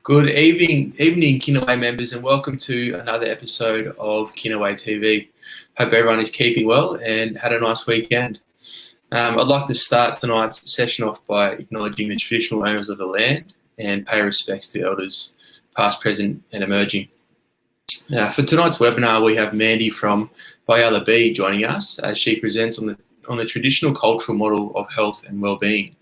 Good evening, Kinaway members, and welcome to another episode of Kinaway TV. Hope everyone is keeping well and had a nice weekend. I'd like to start tonight's session off by acknowledging the traditional owners of the land and pay respects to elders, past, present, and emerging. For tonight's webinar, we have Mandi from Biyala B joining us as she presents on the traditional cultural model of health and wellbeing.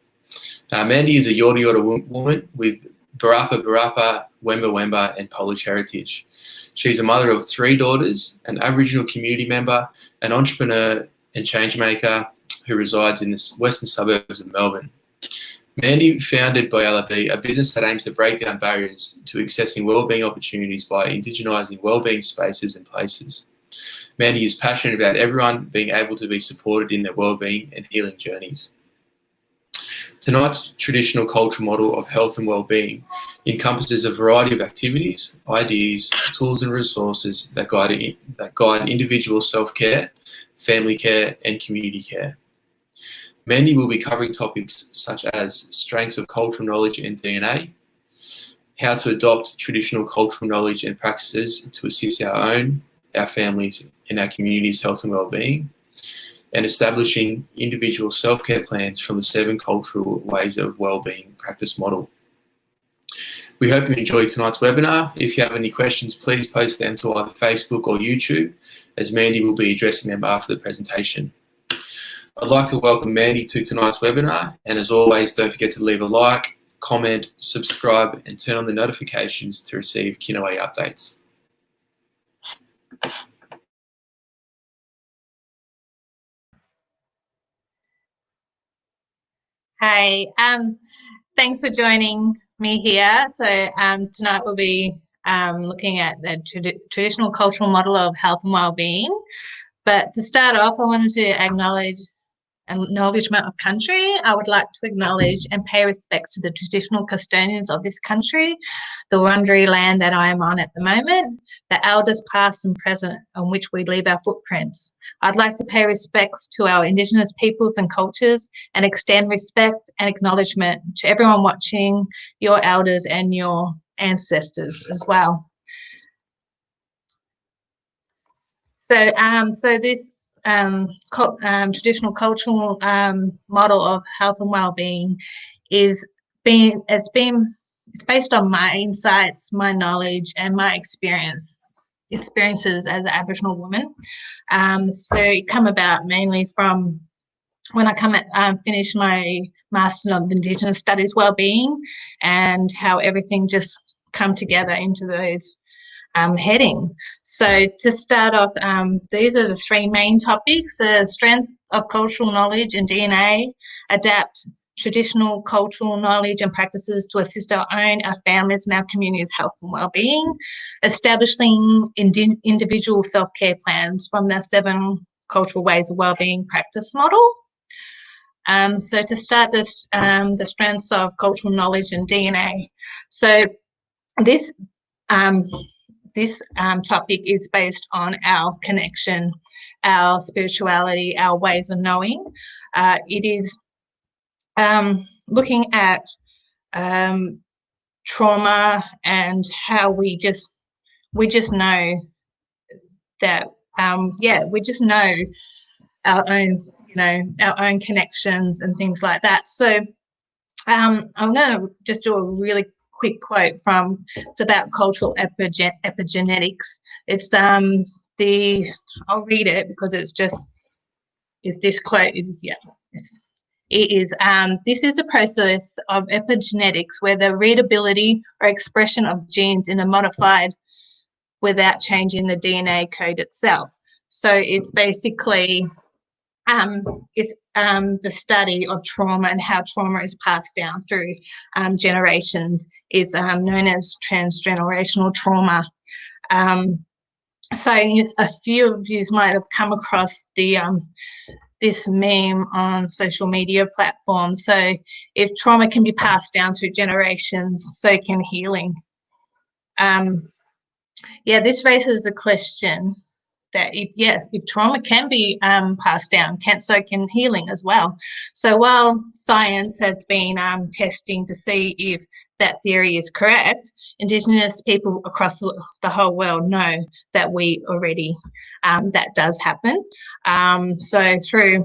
Mandi is a Yorta Yorta woman with Barapa Barapa, Wemba Wemba and Polish heritage. She's a mother of 3 daughters, an Aboriginal community member, an entrepreneur and change maker who resides in the Western Suburbs of Melbourne. Mandi founded Biyala B, a business that aims to break down barriers to accessing wellbeing opportunities by indigenising wellbeing spaces and places. Mandi is passionate about everyone being able to be supported in their wellbeing and healing journeys. Tonight's traditional cultural model of health and wellbeing encompasses a variety of activities, ideas, tools and resources that guide individual self-care, family care and community care. Mandi will be covering topics such as strengths of cultural knowledge and DNA, how to adopt traditional cultural knowledge and practices to assist our families and our community's health and wellbeing, and establishing individual self-care plans from the 7 cultural ways of wellbeing practice model. We hope you enjoyed tonight's webinar. If you have any questions, please post them to either Facebook or YouTube, as Mandi will be addressing them after the presentation. I'd like to welcome Mandi to tonight's webinar, and as always, don't forget to leave a like, comment, subscribe, and turn on the notifications to receive Kinaway updates. Hi, thanks for joining me here. So tonight we'll be looking at the traditional cultural model of health and wellbeing. But to start off, I wanted to acknowledge acknowledgement of country. I would like to acknowledge and pay respects to the traditional custodians of this country, the Wurundjeri land that I am on at the moment, the elders past and present on which we leave our footprints. I'd like to pay respects to our Indigenous peoples and cultures and extend respect and acknowledgement to everyone watching, your elders and your ancestors as well. So this traditional cultural model of health and wellbeing it's based on my insights, my knowledge, and my experiences as an Aboriginal woman. So it come about mainly from when I finished my Master of Indigenous Studies Wellbeing, and how everything just come together into those headings. So to start off, these are the 3 main topics: strength of cultural knowledge and DNA, adapt traditional cultural knowledge and practices to assist our families and our community's health and wellbeing, establishing individual self-care plans from the 7 cultural ways of wellbeing practice model. So to start this, the strengths of cultural knowledge and DNA. So this topic is based on our connection, our spirituality, our ways of knowing. It is looking at trauma and how we just know that we just know our own connections and things like that. So I'm going to just do a really quick quote it's about cultural epigenetics. It's I'll read it because this quote is this is a process of epigenetics where the readability or expression of genes in a modified without changing the DNA code itself. So it's basically the study of trauma and how trauma is passed down through generations is known as transgenerational trauma. So a few of you might have come across this meme on social media platforms. So if trauma can be passed down through generations, so can healing. This raises a question. that if trauma can be passed down, so can healing as well. So while science has been testing to see if that theory is correct, Indigenous people across the whole world know that we already, that does happen. So through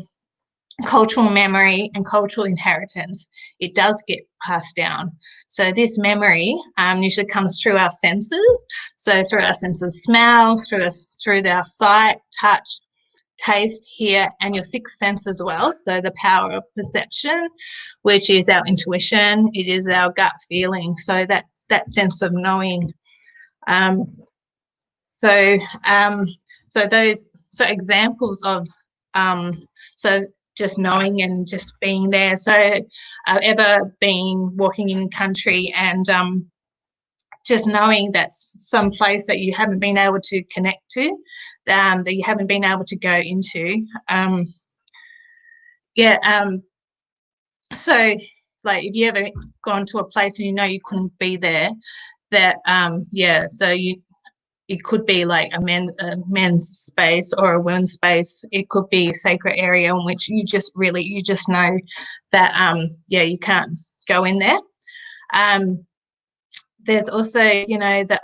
cultural memory and cultural inheritance, it does get passed down. So this memory usually comes through our senses. So through our senses, smell, through our sight, touch, taste, hear, and your sixth sense as well. So the power of perception, which is our intuition, it is our gut feeling. So that sense of knowing. So examples of just knowing and just being there. So I've ever been walking in country and just knowing that's some place that you haven't been able to connect to, that you haven't been able to go into. So like if you ever gone to a place and you know you couldn't be there, that so it could be like a men's space or a women's space. It could be a sacred area in which you just know that you can't go in there. There's also that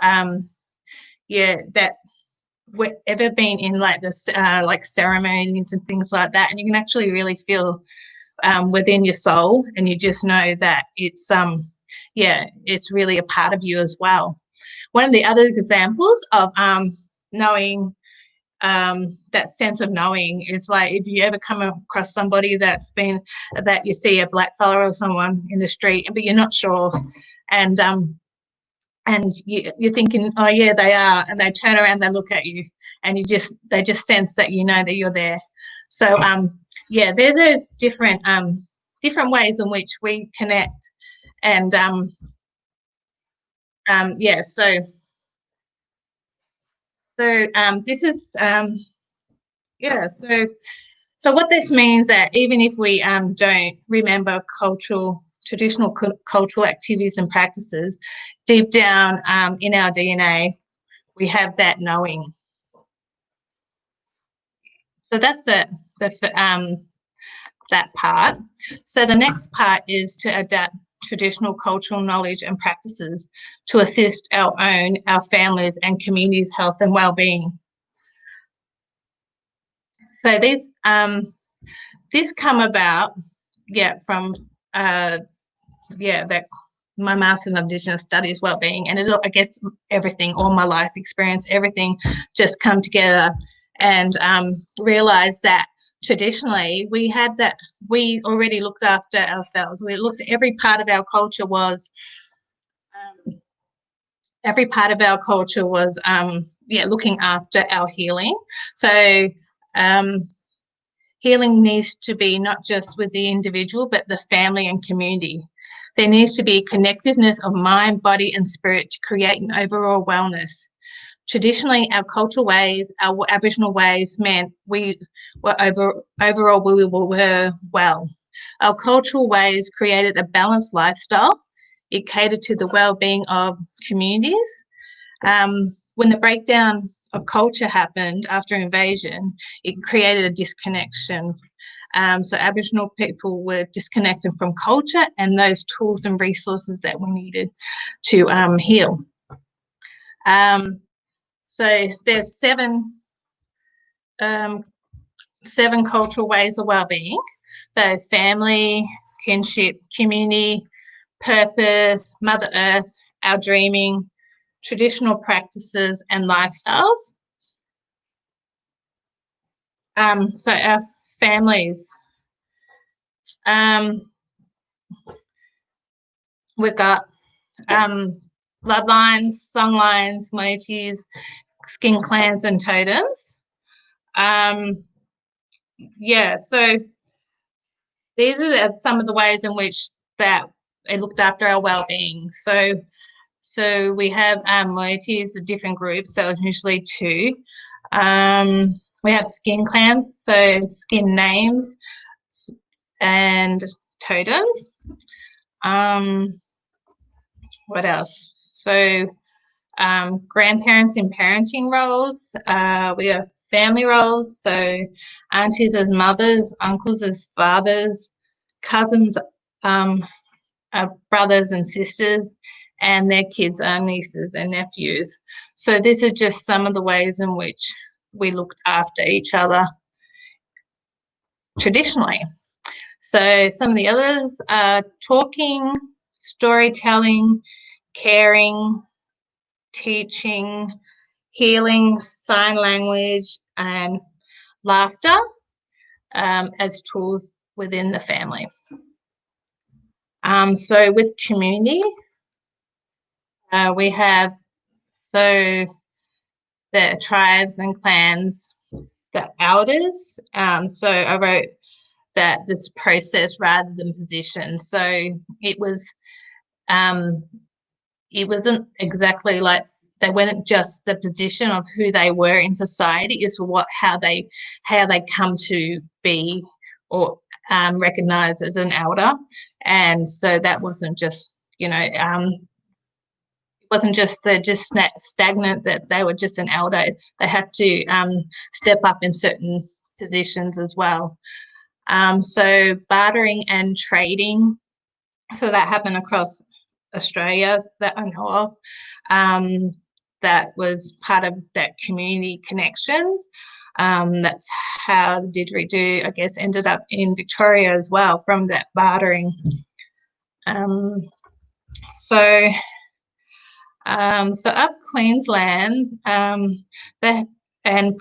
we've ever been in like this like ceremonies and things like that, and you can actually really feel within your soul, and you just know that it's it's really a part of you as well. One of the other examples of knowing, that sense of knowing, is like if you ever come across somebody that you see a black fella or someone in the street, but you're not sure, and you're thinking, oh yeah, they are, and they turn around, they look at you, and they just sense that you know that you're there. So there's those different ways in which we connect, and this is so what this means that even if we don't remember traditional cultural activities and practices, deep down in our DNA, we have that knowing. So that's that part. So the next part is to adapt traditional cultural knowledge and practices to assist our families and communities' health and well-being. So this come about from my Master's in Indigenous Studies Wellbeing, and I guess everything, all my life experience, everything just come together, and realised that traditionally we already looked after ourselves. Every part of our culture was looking after our healing. So healing needs to be not just with the individual, but the family and community. There needs to be connectiveness of mind, body, and spirit to create an overall wellness. Traditionally, our cultural ways, our Aboriginal ways, meant we were well. Our cultural ways created a balanced lifestyle. It catered to the well-being of communities. When the breakdown of culture happened after invasion, it created a disconnection. So Aboriginal people were disconnected from culture and those tools and resources that we needed to heal. So there's seven cultural ways of well-being. So family, kinship, community, purpose, Mother Earth, our dreaming, traditional practices and lifestyles. So our families, we've got bloodlines, songlines, motifs, skin clans and totems. So these are some of the ways in which that it looked after our well-being. So we have motifs, the different groups, so it's usually two. We have skin clans, so skin names and totems. What else? So grandparents in parenting roles. We have family roles, so aunties as mothers, uncles as fathers, cousins are brothers and sisters, and their kids are nieces and nephews. So this is just some of the ways in which we looked after each other traditionally. So some of the others are talking, storytelling, caring, teaching, healing, sign language, and laughter as tools within the family. So with community, we have the tribes and clans, the elders. So I wrote that this process rather than position. So it wasn't exactly like they weren't just the position of who they were in society. It's how they come to be or recognized as an elder. And so that wasn't just, it wasn't just stagnant that they were just an elder. They had to step up in certain positions as well. So bartering and trading, so that happened across Australia that I know of. That was part of that community connection. That's how didgeridoo, I guess, ended up in Victoria as well from that bartering. So up Queensland, and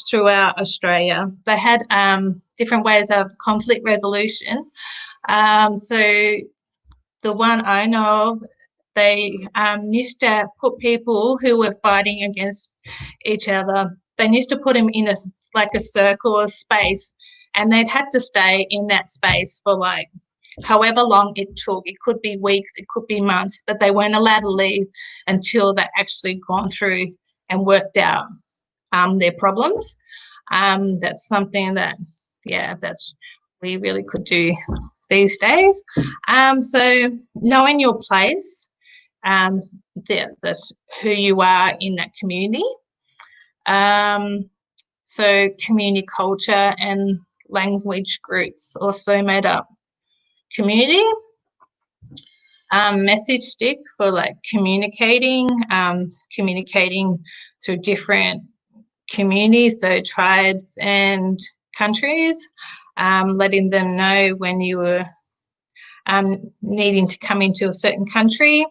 throughout Australia, they had different ways of conflict resolution. So the one I know of, they used to put people who were fighting against each other, they used to put them in a circle or space, and they'd had to stay in that space for however long it took. It could be weeks, it could be months, but they weren't allowed to leave until they'd actually gone through and worked out their problems. That's something that, we really could do these days. So knowing your place, that's who you are in that community. So community culture and language groups also made up community. Message stick for communicating through different communities, so tribes and countries, letting them know when you were needing to come into a certain country.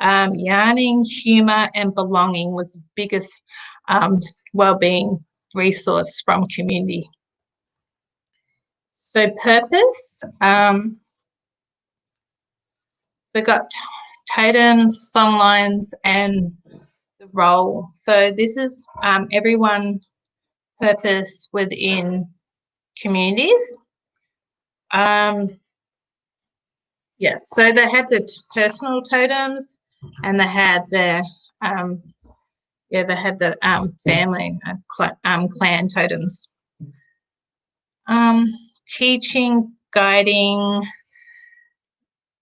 Yarning, humour and belonging was the biggest wellbeing resource from community. So purpose, we've got totems, songlines and the role. So this is everyone's purpose within communities. So they had the personal totems and they had the family clan totems. Teaching, guiding,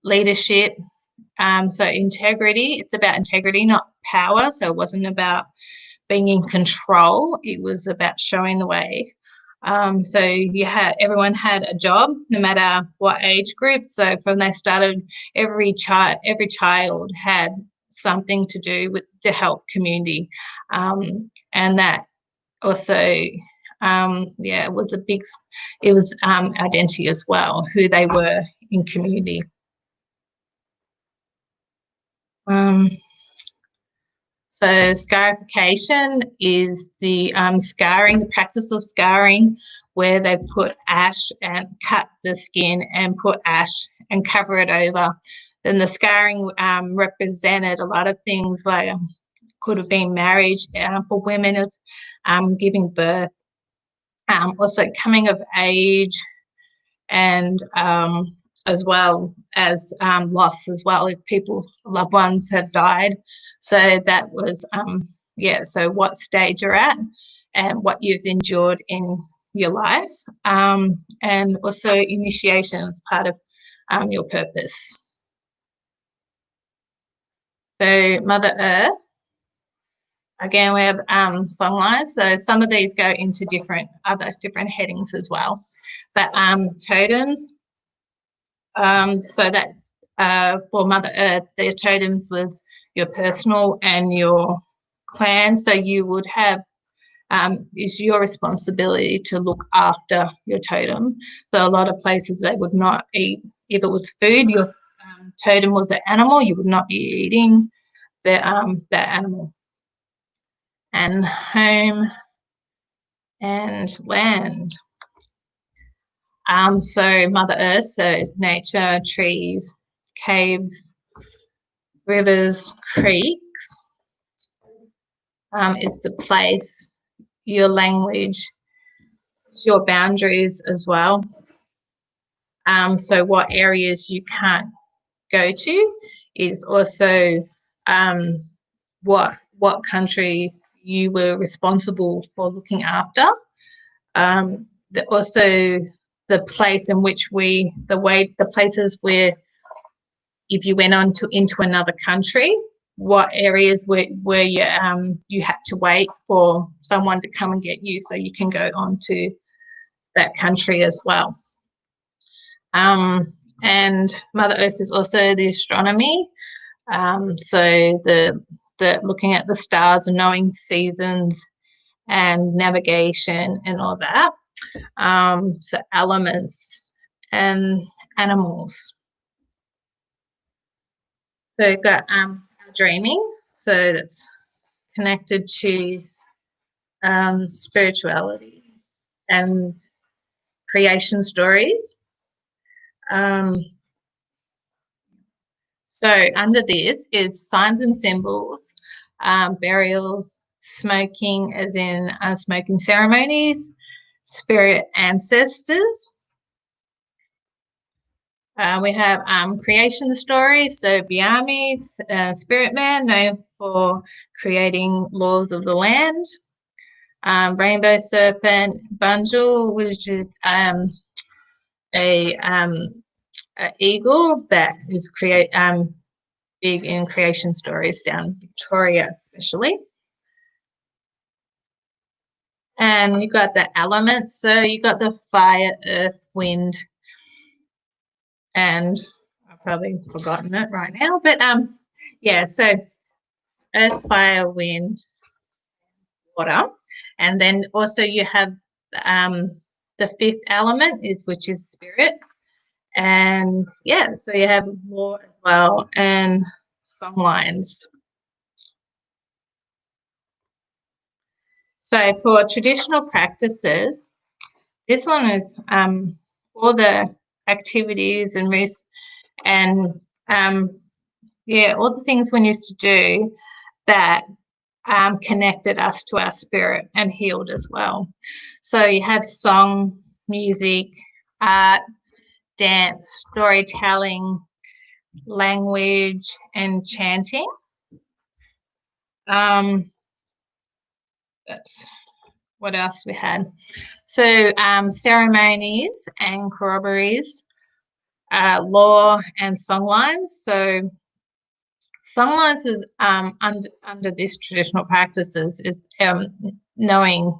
leadership. So integrity, it's about integrity, not power. So it wasn't about being in control. It was about showing the way. So everyone had a job, no matter what age group. So from they started, every child had something to do to help community, and that also, it was identity as well, who they were in community. So scarification is the the practice of scarring, where they put ash and cut the skin and put ash and cover it over. Then the scarring represented a lot of things, like could have been marriage for women, as giving birth, also coming of age, and as well as loss as well, if loved ones have died. So that was so what stage you're at and what you've endured in your life, and also initiation as part of your purpose. So Mother Earth, again, we have songlines. So some of these go into different headings as well. But totems, so that for Mother Earth, their totems was your personal and your clan. So you would have, it's your responsibility to look after your totem. So a lot of places they would not eat, if it was food, your totem was an animal, you would not be eating that animal. And home and land. So Mother Earth, so nature, trees, caves, rivers, creeks, is the place, your language, your boundaries as well. So what areas you can't go to is also what country you were responsible for looking after. Also the place in which the places where if you went on into another country, what areas where you had to wait for someone to come and get you so you can go on to that country as well. And Mother Earth is also the astronomy. So the looking at the stars and knowing seasons and navigation and all that. So elements and animals. So you've got dreaming. So that's connected to spirituality and creation stories. So under this is signs and symbols, burials, smoking as in smoking ceremonies, spirit ancestors. We have creation stories, so Biyala, spirit man, known for creating laws of the land. Rainbow serpent, Bunjil, which is a eagle that is big in creation stories down Victoria especially. And you've got the elements, so you've got the fire, earth, wind, and I've probably forgotten it right now, but yeah, so earth, fire, wind, water, and then also you have the fifth element which is spirit, and yeah, so you have law as well and songlines. So for traditional practices, this one is all the activities and risks and yeah, all the things we used to do that connected us to our spirit and healed as well. So you have song, music, art, dance, storytelling, language, and chanting. That's what else we had. So ceremonies and corroborees, law and songlines. So songlines is under this traditional practices is knowing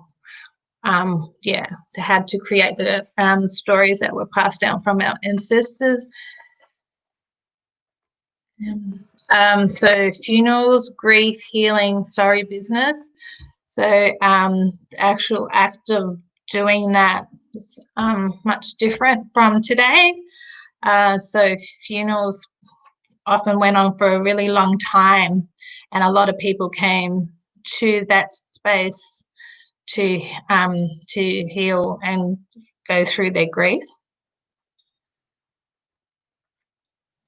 yeah, how to create the stories that were passed down from our ancestors. So funerals, grief, healing, sorry business. So the actual act of doing that is much different from today. So funerals often went on for a really long time, and a lot of people came to that space to heal and go through their grief.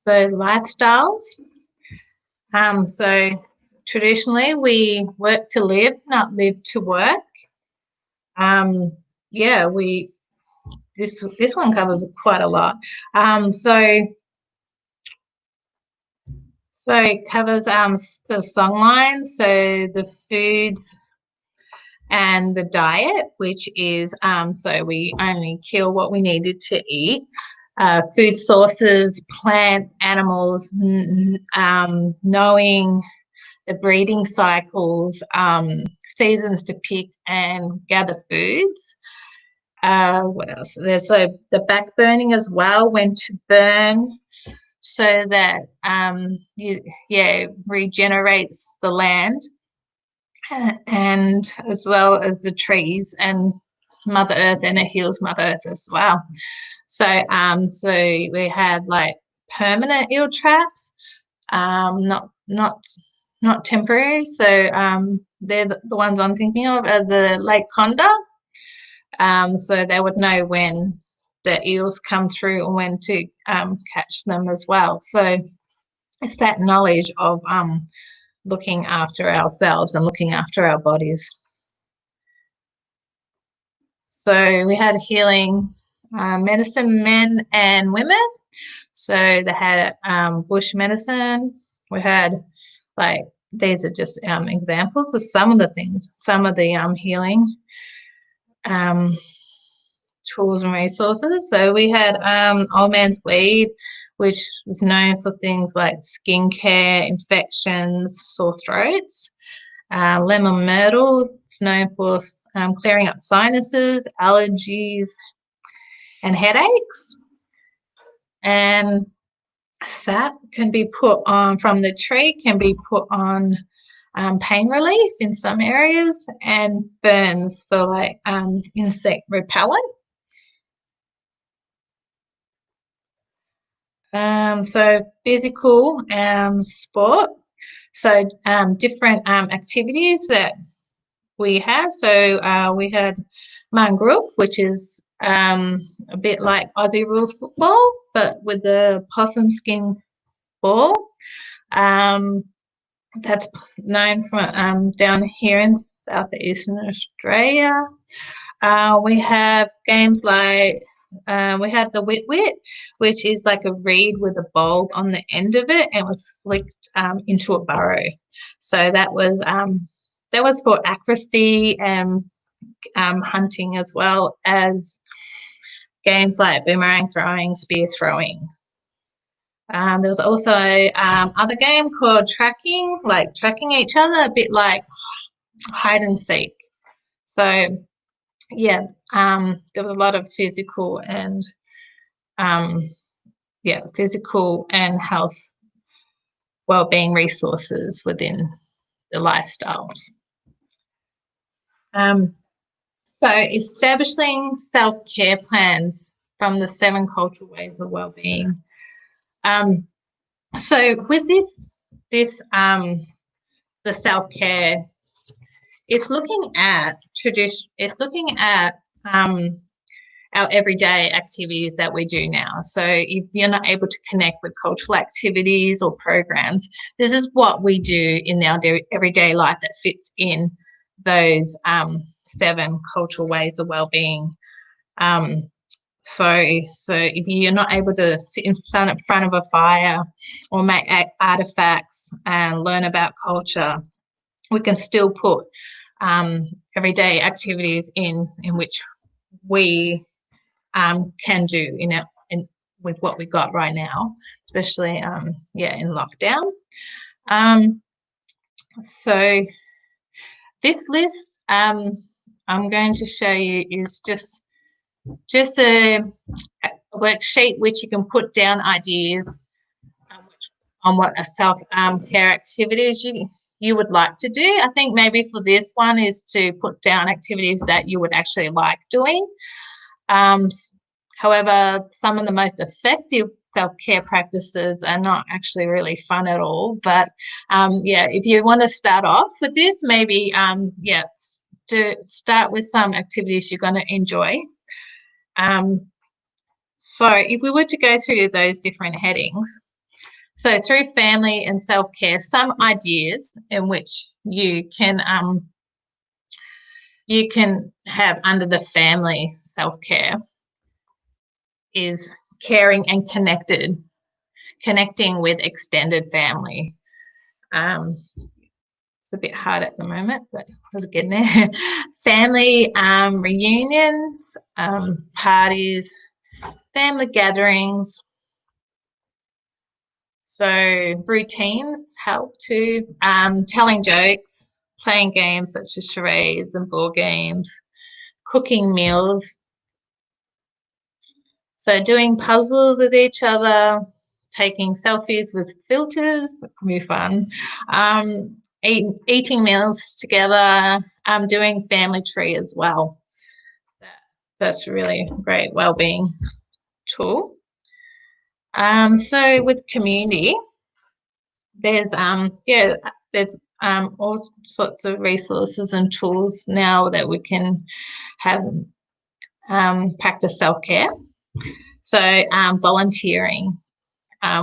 So lifestyles. So traditionally we work to live, not live to work. Yeah, this one covers quite a lot. So it covers the songlines, so the foods and the diet, which is so we only kill what we needed to eat. Food sources, plant, animals, knowing the breeding cycles, seasons to pick and gather foods. What else? There's the backburning as well, when to burn, so that regenerates the land, and as well as the trees and Mother Earth, and it heals Mother Earth as well. So we had like permanent eel traps, not temporary. So they're the ones I'm thinking of are the Lake Conda. So they would know when the eels come through and when to catch them as well. So it's that knowledge of looking after ourselves and looking after our bodies. So we had healing medicine, men and women. So they had bush medicine. We had, like, these are just examples of some of the things, some of the healing tools and resources. So we had old man's weed, which was known for things like skincare, infections, sore throats. Lemon myrtle, it's known for clearing up sinuses, allergies, and headaches. And sap can be put on from the tree, can be put on pain relief in some areas, and burns for like insect repellent. So physical sport. So different activities that we had. So we had mangrove, which is a bit like Aussie rules football, but with the possum skin ball. That's known from down here in southeastern Australia. We have games like we had the wit, which is like a reed with a bulb on the end of it, and was flicked into a burrow. So that was for accuracy and hunting, as well as games like boomerang throwing, spear throwing. There was also other game called tracking, like tracking each other, a bit like hide and seek. So yeah, there was a lot of physical and health wellbeing resources within the lifestyles. So establishing self-care plans from the 7 cultural ways of wellbeing. So with this the self-care, it's looking at our everyday activities that we do now. So if you're not able to connect with cultural activities or programs, this is what we do in our everyday life that fits in those 7 cultural ways of wellbeing. So if you're not able to sit in front of a fire or make artifacts and learn about culture, we can still put everyday activities in which we can do with what we got right now, especially in lockdown. So this list I'm going to show you is just a worksheet which you can put down ideas on what a self-care activities you would like to do. I think maybe for this one is to put down activities that you would actually like doing. However, some of the most effective self-care practices are not actually really fun at all. But if you want to start off with this, maybe to start with some activities you're going to enjoy. So if we were to go through those different headings, so through family and self-care, some ideas in which you can have under the family self-care is caring and connecting with extended family. It's a bit hard at the moment, but we're getting there. Family reunions, parties, family gatherings. So routines help too. Telling jokes, playing games such as charades and board games, cooking meals. So doing puzzles with each other, taking selfies with filters, can be fun. Eating meals together, doing family tree as well. That's really a great wellbeing tool. So with community, there's all sorts of resources and tools now that we can have practice self-care. So volunteering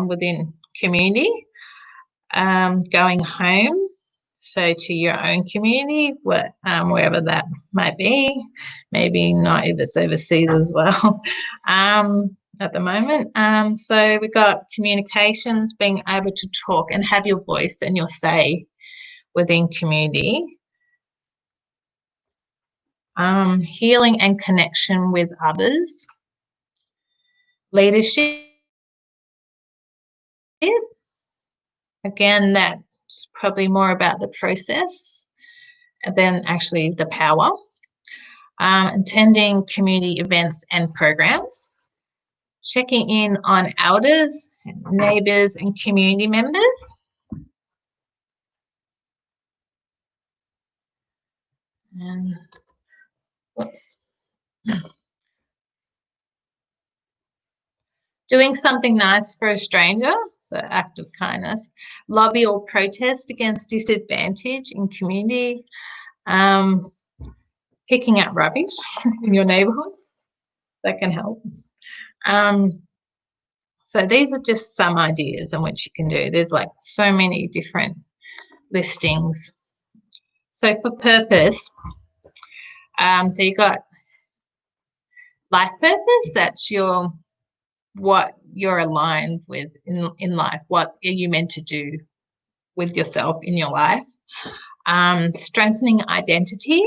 within community, going home, so to your own community, wherever that might be, maybe not if it's overseas as well. At the moment. So we've got communications, being able to talk and have your voice and your say within community. Healing and connection with others. Leadership. Again, that's probably more about the process than actually the power. Attending community events and programs. Checking in on elders, neighbours and community members. And whoops. Doing something nice for a stranger, so act of kindness. Lobby or protest against disadvantage in community. Picking up rubbish in your neighbourhood, that can help. So these are just some ideas on what you can do. There's like so many different listings. So for purpose, so you got life purpose, that's what you're aligned with in life. What are you meant to do with yourself in your life? Strengthening identity,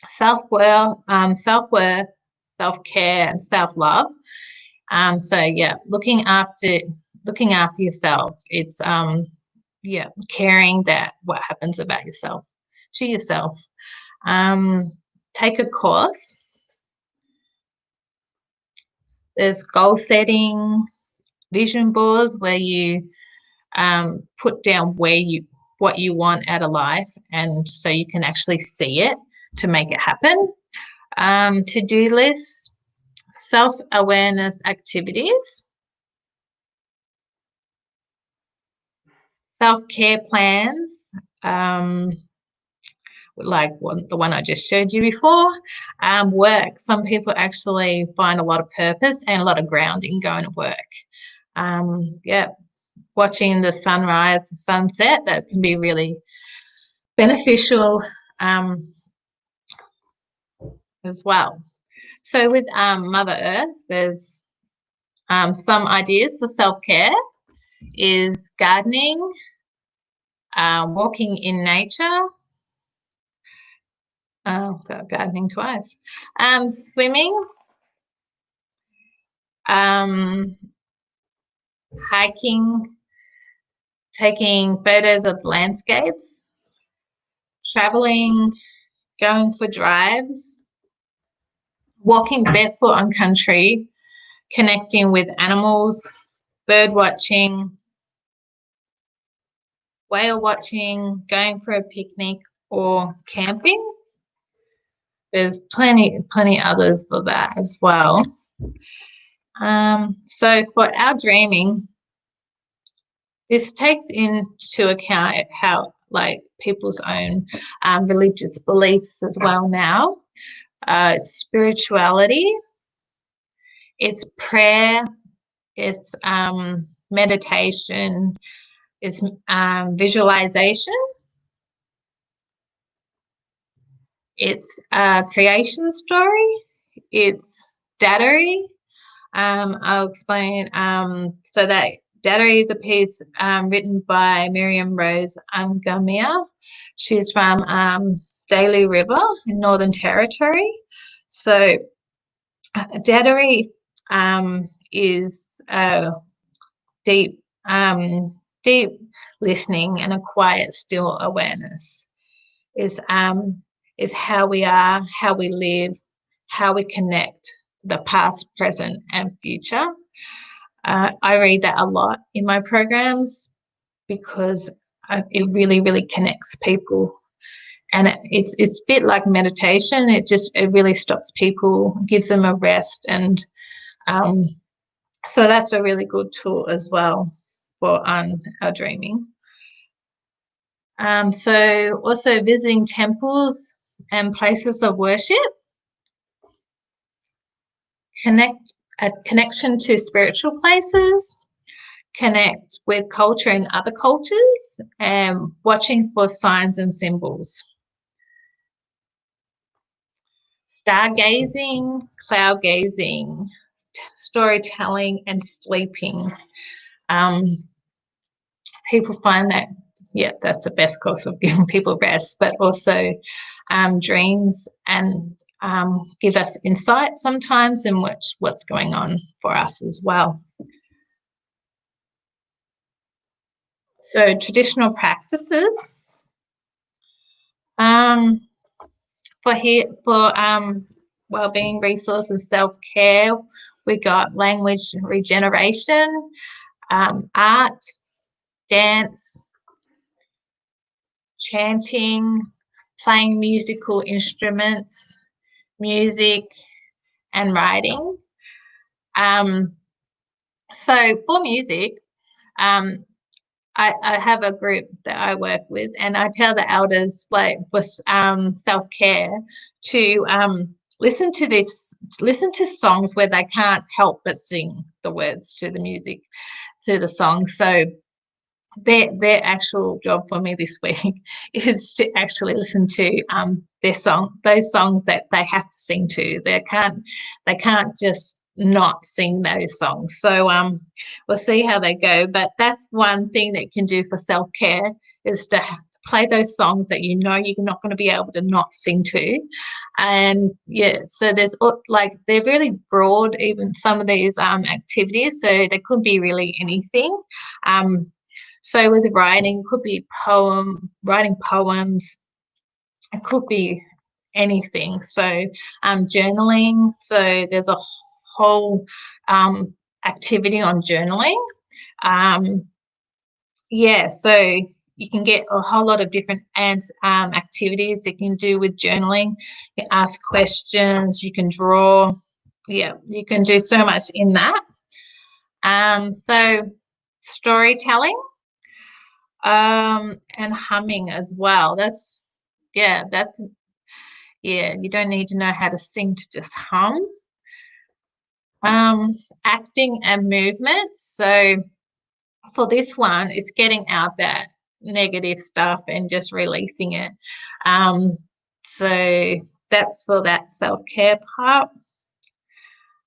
self-worth, self-care, and self-love. So yeah, looking after yourself. It's caring that what happens about yourself to yourself. Take a course. There's goal setting, vision boards where you put down what you want out of life, and so you can actually see it to make it happen. To-do lists, self-awareness activities, self-care plans, like the one I just showed you before. Work. Some people actually find a lot of purpose and a lot of grounding going to work. Watching the sunrise, the sunset, that can be really beneficial as well. So with Mother Earth, there's some ideas for self-care is gardening, walking in nature. Got gardening twice. Swimming, hiking, taking photos of landscapes, traveling, going for drives, walking barefoot on country, connecting with animals, bird watching, whale watching, going for a picnic or camping. There's plenty others for that as well. So for our dreaming, this takes into account how like people's own religious beliefs as well now. Spirituality, it's prayer, it's meditation, it's visualization, it's creation story, it's datery. I'll explain. So that datery is a piece written by Miriam Rose Ungamia. She's from Daly River in Northern Territory. So datery is a deep deep listening and a quiet, still awareness is how we are, how we live, how we connect the past, present, and future. I read that a lot in my programs because it really, really connects people. And it's a bit like meditation. It really stops people, gives them a rest, and so that's a really good tool as well for our dreaming. So also visiting temples and places of worship, connection to spiritual places, connect with culture and other cultures, and watching for signs and symbols. Stargazing, cloud gazing, storytelling, and sleeping. People find that, yeah, that's the best course of giving people rest, but also dreams and give us insight sometimes in what's going on for us as well. So traditional practices. For wellbeing resources and self-care, we got language regeneration, art, dance, chanting, playing musical instruments, music, and writing. So for music, I have a group that I work with, and I tell the elders, like, for self-care, to listen to songs where they can't help but sing the words to the music, to the song. So their actual job for me this week is to actually listen to those songs that they have to sing to. They can't just not sing those songs. So we'll see how they go. But that's one thing that you can do for self-care, is to play those songs that you know you're not going to be able to not sing to. And yeah, so there's like, they're really broad, even some of these activities, so they could be really anything. So with writing, could be writing poems, it could be anything. So journaling, so there's a whole activity on journaling. Yeah, so you can get a whole lot of different activities that you can do with journaling. You can ask questions, you can draw. Yeah, you can do so much in that. So storytelling. And humming as well. You don't need to know how to sing to just hum. Acting and movement. So for this one, it's getting out that negative stuff and just releasing it. So that's for that self-care part.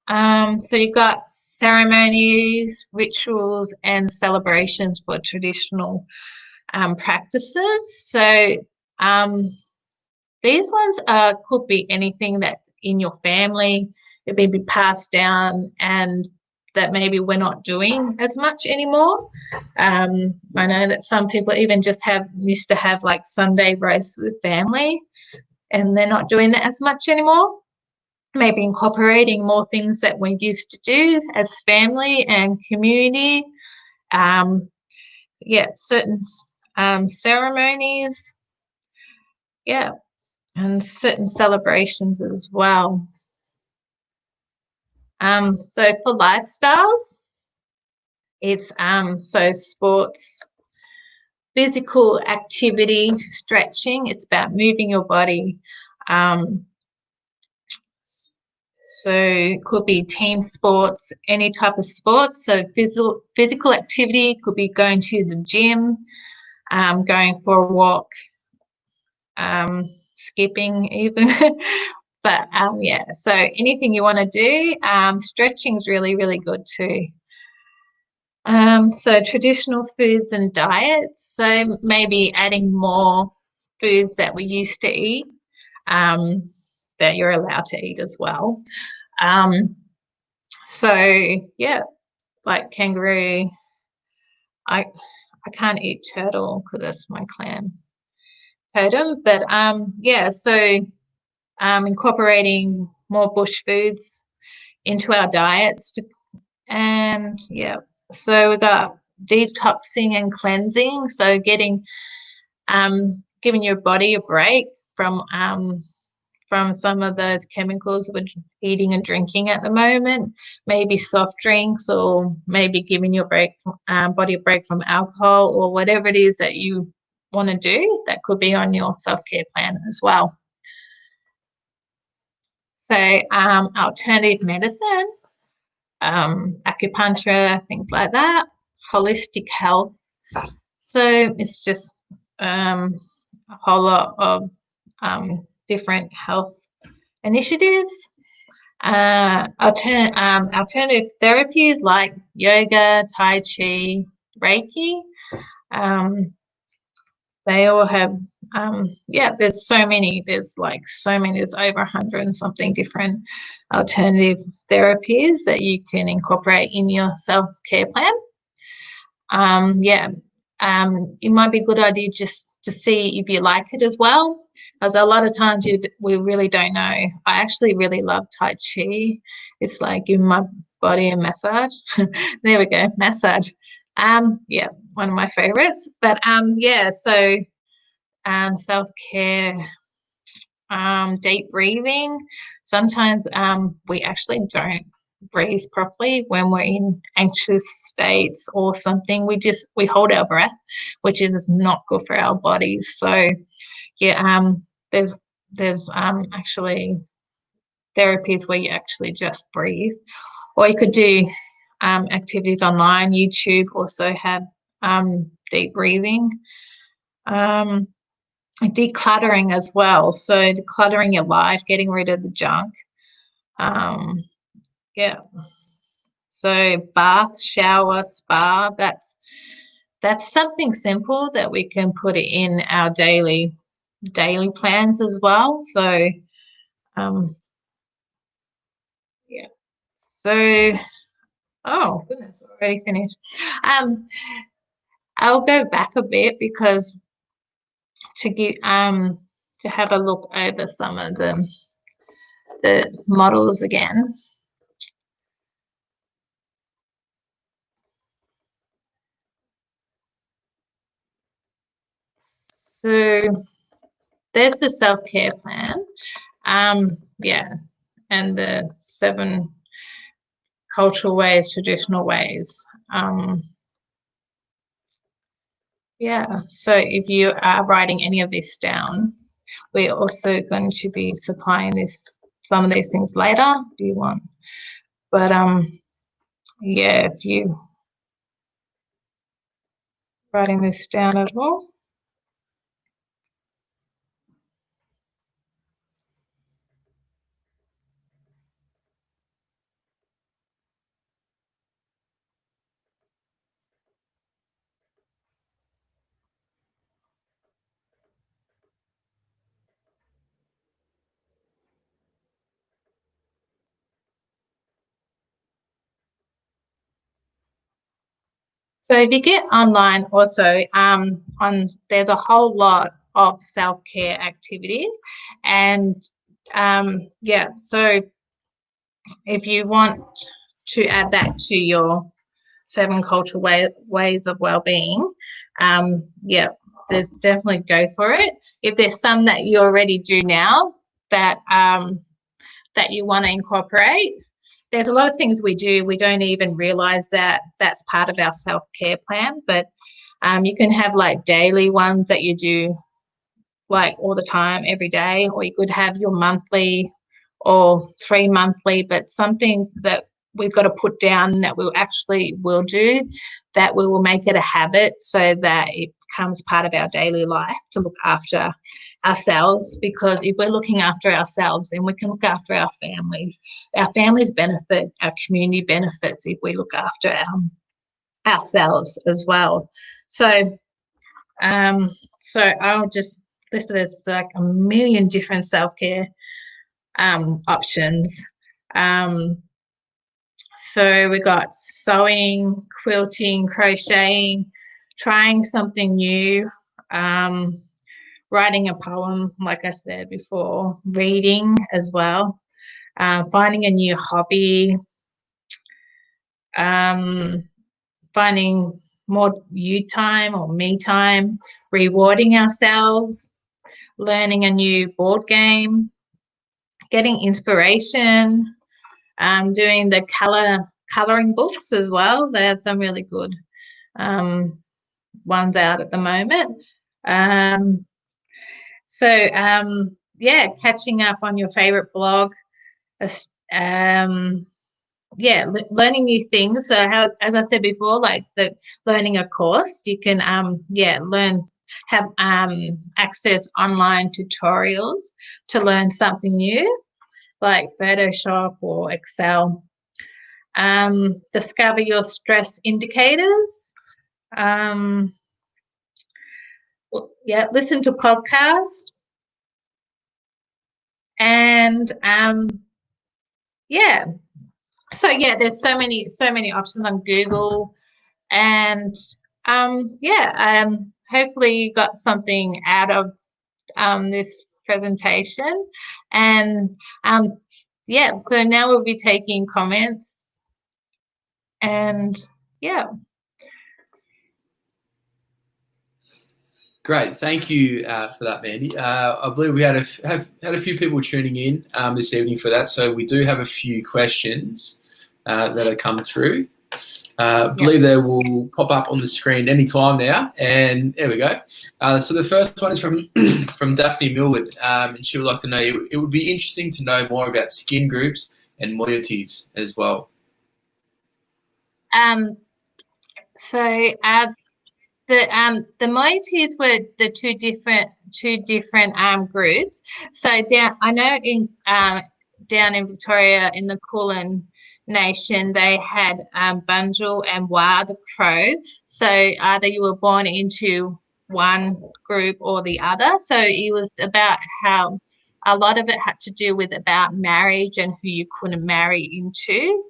So you've got ceremonies, rituals, and celebrations for traditional practices. So these ones could be anything that's in your family, it may be passed down, and that maybe we're not doing as much anymore. I know that some people even just used to have like Sunday roasts with family, and they're not doing that as much anymore. Maybe incorporating more things that we used to do as family and community. Certain ceremonies, and certain celebrations as well. So for lifestyles, it's so sports, physical activity, stretching. It's about moving your body. So it could be team sports, any type of sports. So physical activity could be going to the gym, going for a walk, skipping even. But so anything you want to do. Stretching is really, really good too. So traditional foods and diets. So maybe adding more foods that we used to eat, that you're allowed to eat as well. So yeah, like kangaroo, I can't eat turtle because that's my clan totem. But yeah, so incorporating more bush foods into our diets, and yeah, so we got detoxing and cleansing. So giving your body a break from some of those chemicals we're eating and drinking at the moment, maybe soft drinks, or maybe giving your body a break from alcohol, or whatever it is that you want to do. That could be on your self-care plan as well. So alternative medicine, acupuncture, things like that, holistic health. So it's just a whole lot of different health initiatives. Alternative therapies like yoga, Tai Chi, Reiki. They all have, there's so many. There's over 100 and something different alternative therapies that you can incorporate in your self-care plan. It might be a good idea just to see if you like it as well, because a lot of times we really don't know. I actually really love Tai Chi. It's like giving my body a massage. There we go, massage. One of my favorites. But so self-care, deep breathing. Sometimes we actually don't breathe properly when we're in anxious states or something. We hold our breath, which is not good for our bodies. So there's actually therapies where you actually just breathe, or you could do activities online. YouTube also have deep breathing, decluttering as well. So decluttering your life, getting rid of the junk. So bath, shower, spa, that's something simple that we can put it in our daily plans as well. So oh goodness, already finished. I'll go back a bit because to have a look over some of the models again. So there's the self-care plan, and the 7 cultural ways, traditional ways. So if you are writing any of this down, we're also going to be supplying some of these things later if you want. But if you writing this down at all. So if you get online also, there's a whole lot of self-care activities, and so if you want to add that to your 7 cultural ways of well-being, there's definitely go for it. If there's some that you already do now that you want to incorporate, there's a lot of things we do. We don't even realize that that's part of our self-care plan, but you can have like daily ones that you do like all the time, every day, or you could have your monthly or 3 monthly, but some things that we've got to put down that we actually will do, that we will make it a habit so that it becomes part of our daily life to look after ourselves. Because if we're looking after ourselves, then we can look after our families. Our families benefit, our community benefits if we look after ourselves as well. So I'll just list it as like a million different self-care options. So we got sewing, quilting, crocheting, trying something new, writing a poem, like I said before, reading as well, finding a new hobby, finding more you time or me time, rewarding ourselves, learning a new board game, getting inspiration, doing the colouring books as well. They have some really good ones out at the moment. Yeah, catching up on your favourite blog, learning new things. So how, as I said before, like learning a course, you can have access online tutorials to learn something new, like Photoshop or Excel. Discover your stress indicators. Listen to podcasts. And there's so many options on Google, and hopefully you got something out of this presentation. And so now we'll be taking comments, and Great, thank you for that, Mandy. I believe we had a few people tuning in this evening for that, so we do have a few questions that have come through. I believe they will pop up on the screen anytime now, and there we go. So the first one is from Daphne Millwood, and she would like to know, it would be interesting to know more about skin groups and moieties as well. The moieties were the two different groups. So I know down in Victoria in the Kulin Nation, they had Bunjil and Wa, the Crow. So either you were born into one group or the other. So it was about how a lot of it had to do with about marriage and who you couldn't marry into.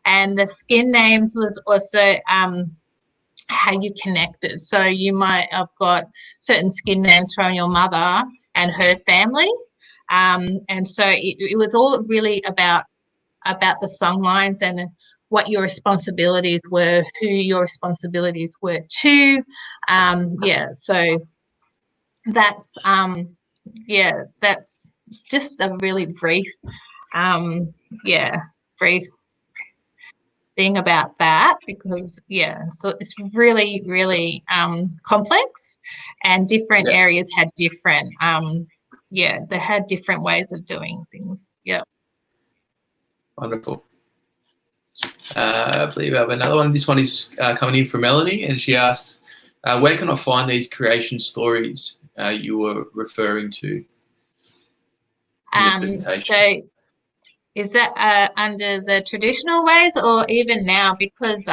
And the skin names was also how you connected. So you might have got certain skin names from your mother and her family. And so it was all really about the song lines and what your responsibilities were, who your responsibilities were to. So that's that's just a really brief brief thing about that, because so it's really complex, and different areas had different they had different ways of doing things. Wonderful. I believe I have another one. This one is coming in from Melanie, and she asks, where can I find these creation stories you were referring to in the presentation? So is that under the traditional ways, or even now? Because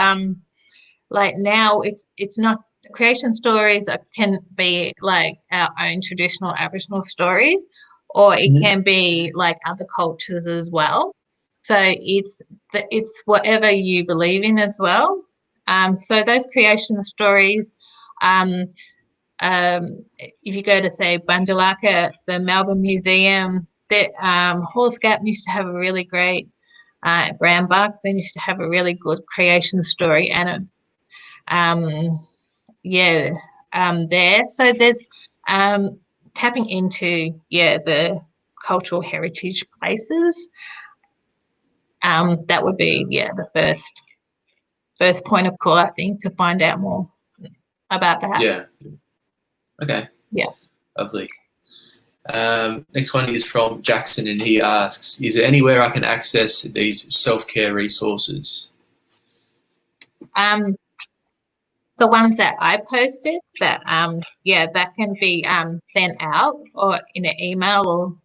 like now it's not, creation stories can be like our own traditional Aboriginal stories, or it can be like other cultures as well. So it's whatever you believe in as well. So those creation stories, if you go to, say, Bunjalaka, the Melbourne Museum, that Horse Gap used to have a really great Brambuck. They used to have a really good creation story, and there. So there's tapping into the cultural heritage places. That would be the first point of call, I think, to find out more about that. Yeah. Okay. Yeah. Lovely. Next one is from Jackson, and he asks, is there anywhere I can access these self-care resources? The ones that I posted, that that can be sent out or in an email,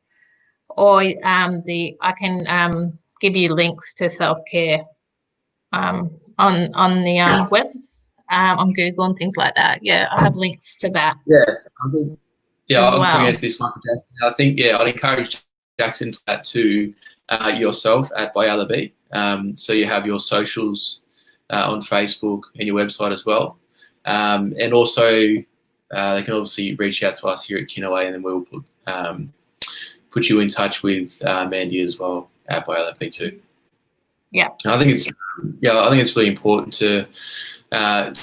or I can give you links to self-care on the webs, on Google and things like that. Yeah, I have links to that. Yeah, I think. Yeah, I'll bring this one for Jackson. I think I'd encourage Jackson to yourself at Biyala B. So you have your socials on Facebook and your website as well. And also they can obviously reach out to us here at Kinaway, and then we'll put you in touch with Mandi as well at Biyala B too. Yeah. And I think it's really important to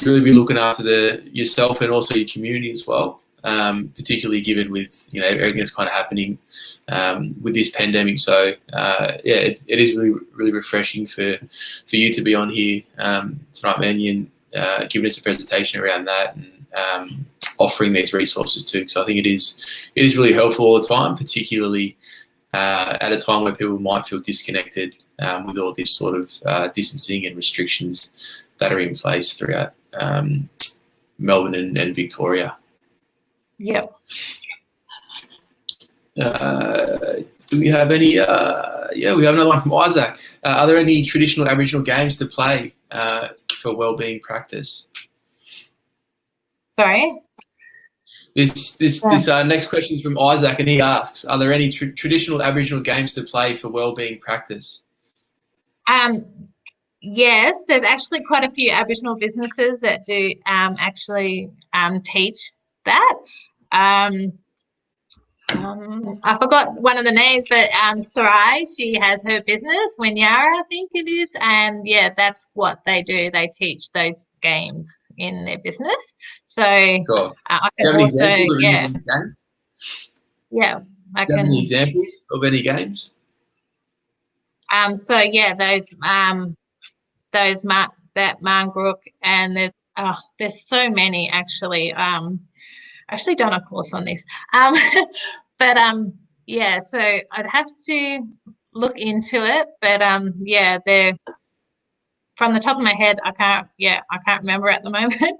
really be looking after yourself and also your community as well, particularly given with everything that's kind of happening with this pandemic. So it is really refreshing for you to be on here tonight, Mandi, and giving us a presentation around that, and offering these resources too, because I think it is really helpful all the time, particularly at a time where people might feel disconnected with all this sort of distancing and restrictions that are in place throughout Melbourne and Victoria. Yep. Do we have any? We have another one from Isaac. Are there any traditional Aboriginal games to play for wellbeing practice? Sorry? This next question is from Isaac, and he asks, are there any traditional Aboriginal games to play for wellbeing practice? Yes, there's actually quite a few Aboriginal businesses that do actually teach that. I forgot one of the names, but Sarai, she has her business, Wenyara, I think it is, and yeah, that's what they do. They teach those games in their business. So sure. I can also, I can. Any examples of any games? So yeah, those that Mangrook, and there's so many actually. Actually done a course on this, but yeah, so I'd have to look into it, but yeah, they're from the top of my head, I can't remember at the moment,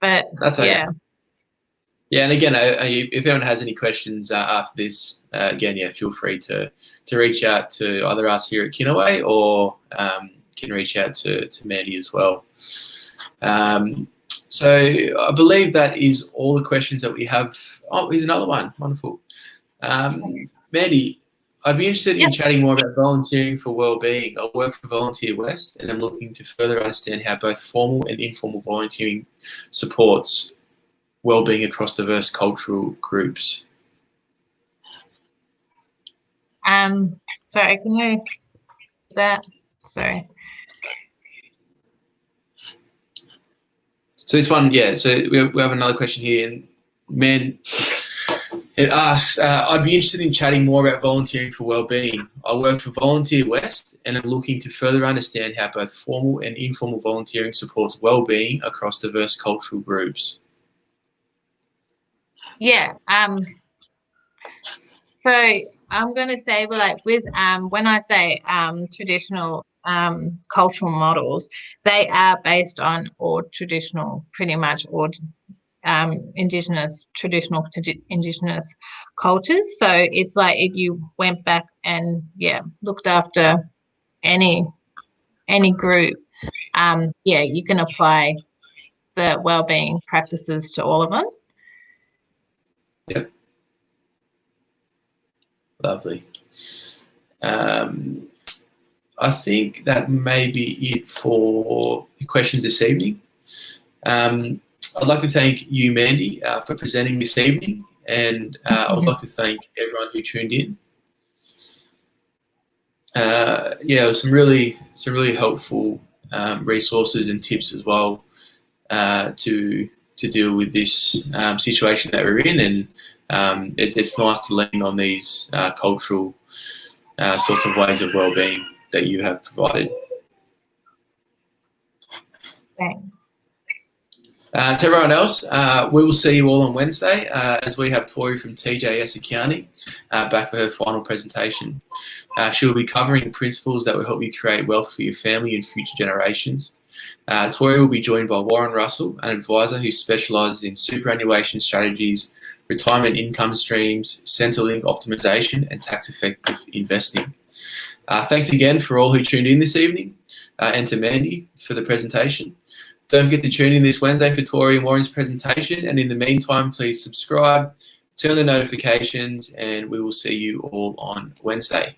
but that's okay. Yeah, and again, if anyone has any questions after this, again, feel free to reach out to either us here at Kinaway, or can reach out to Mandi as well. So I believe that is all the questions that we have. Oh, here's another one. Wonderful. Mandi, I'd be interested in chatting more about volunteering for wellbeing. I work for Volunteer West, and I'm looking to further understand how both formal and informal volunteering supports wellbeing across diverse cultural groups. Sorry, can you that? Sorry. So this one, so we have another question here, and it asks, I'd be interested in chatting more about volunteering for wellbeing. I work for Volunteer West, and I'm looking to further understand how both formal and informal volunteering supports wellbeing across diverse cultural groups. Yeah. So I'm going to say, with when I say traditional cultural models, they are based on all traditional, pretty much all indigenous cultures. So it's like if you went back and looked after any group, you can apply the wellbeing practices to all of them. Yep. Lovely. I think that may be it for the questions this evening. I'd like to thank you, Mandi, for presenting this evening, and I would like to thank everyone who tuned in. It was some really helpful resources and tips as well to deal with this situation that we're in, and it's nice to lean on these cultural sorts of ways of wellbeing that you have provided. Thanks. To everyone else, we will see you all on Wednesday as we have Tori from TJS Accounting back for her final presentation. She will be covering principles that will help you create wealth for your family and future generations. Tori will be joined by Warren Russell, an advisor who specialises in superannuation strategies, retirement income streams, Centrelink optimisation, and tax-effective investing. Thanks again for all who tuned in this evening, and to Mandi for the presentation. Don't forget to tune in this Wednesday for Tori and Warren's presentation, and in the meantime, please subscribe, turn on the notifications, and we will see you all on Wednesday.